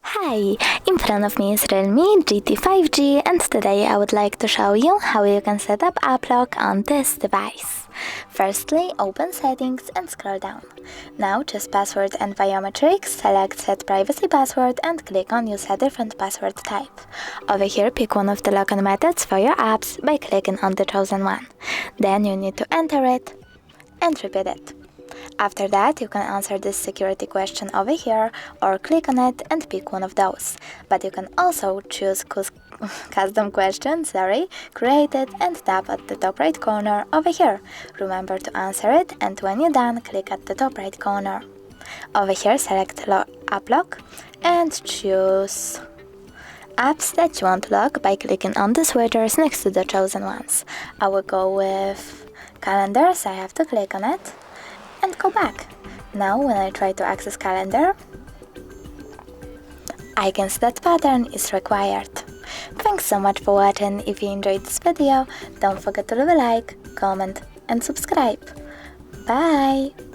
Hi, in front of me is REALME GT 5G, and today I would like to show you how you can set up app lock on this device. Firstly, open settings and scroll down. Now choose password and biometrics, select set privacy password and click on use a different password type. Over here pick one of the login methods for your apps by clicking on the chosen one. Then you need to enter it and repeat it. After that, you can answer this security question over here or click on it and pick one of those. But you can also choose custom question, create it and tap at the top right corner over here. Remember to answer it, and when you're done, click at the top right corner. Over here, select app lock and choose apps that you want to lock by clicking on the switchers next to the chosen ones. I will go with calendar, so I have to click on it and go back. Now when I try to access calendar, I can see that pattern is required. Thanks so much for watching. If you enjoyed this video, don't forget to leave a like, comment and subscribe. Bye!